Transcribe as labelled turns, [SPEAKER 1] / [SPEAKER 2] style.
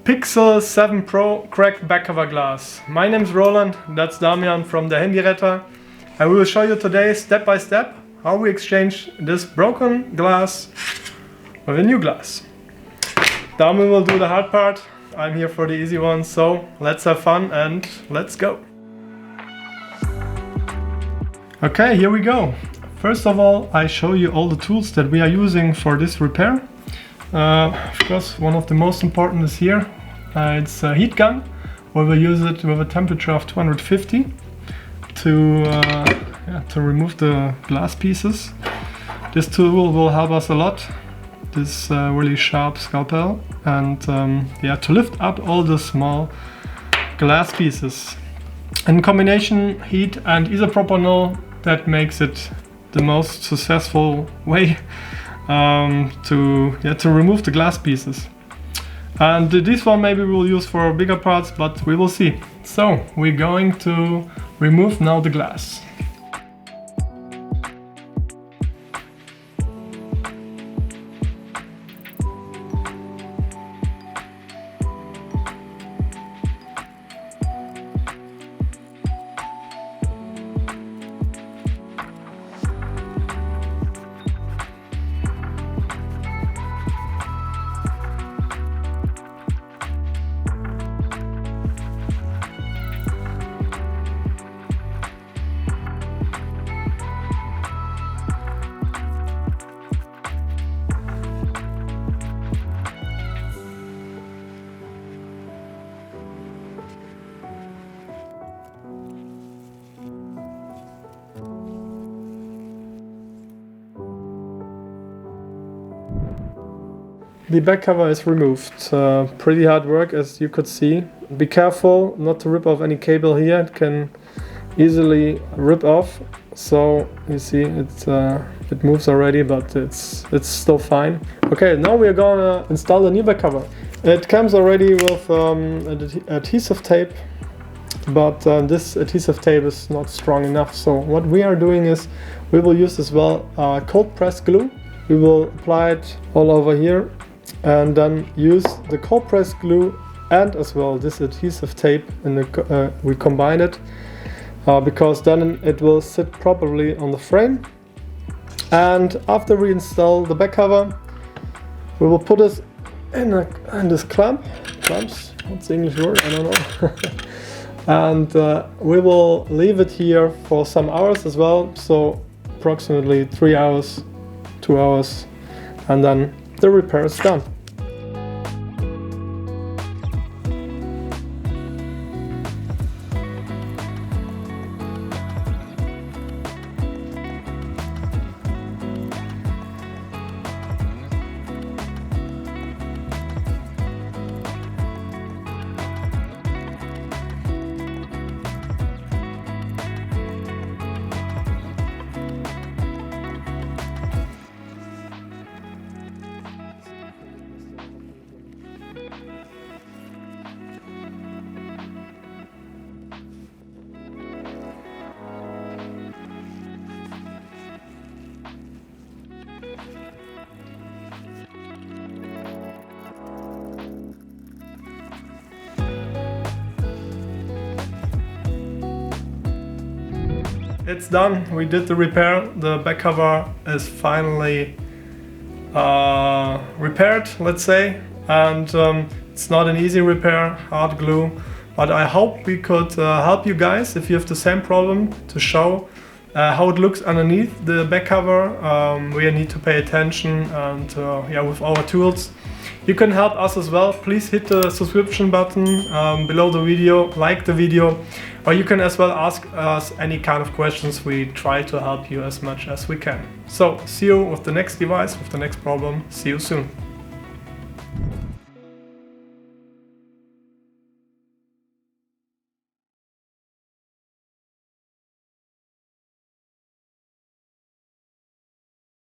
[SPEAKER 1] Pixel 7 Pro cracked back cover glass. My name is Roland, that's Damian from the Handyretter. I will show you today step by step how we exchange this broken glass with a new glass. Damian will do the hard part, I'm here for the easy one, so let's have fun and let's go. Okay, here we go. First of all, I show you all the tools that we are using for this repair. Of course, one of the most important is here. It's a heat gun. We will use it with a temperature of 250 to remove the glass pieces. This tool will help us a lot. This really sharp scalpel, and to lift up all the small glass pieces. In combination, heat and isopropanol, that makes it the most successful way to remove the glass pieces. And this one maybe we'll use for bigger parts, but we will see. So we're going to remove now the glass. The back cover is removed. Pretty hard work, as you could see. Be careful not to rip off any cable here. It can easily rip off. So you see it moves already, but it's still fine. Okay, now we are gonna install the new back cover. It comes already with adhesive tape, but this adhesive tape is not strong enough. So what we are doing is we will use as well cold press glue. We will apply it all over here, and then use the cold press glue and as well this adhesive tape, and we combine it because then it will sit properly on the frame. And after we install the back cover, we will put it in this clamps. What's the English word? I don't know. And we will leave it here for some hours as well, so approximately 3 hours, 2 hours, and then the repair is done. It's done, we did the repair. The back cover is finally repaired, let's say, and it's not an easy repair, hard glue, but I hope we could help you guys if you have the same problem, to show how it looks underneath the back cover. We need to pay attention, and with our tools you can help us as well. Please hit the subscription button below the video, like the video, or you can as well ask us any kind of questions. We try to help you as much as we can. So see you with the next device, with the next problem. See you soon.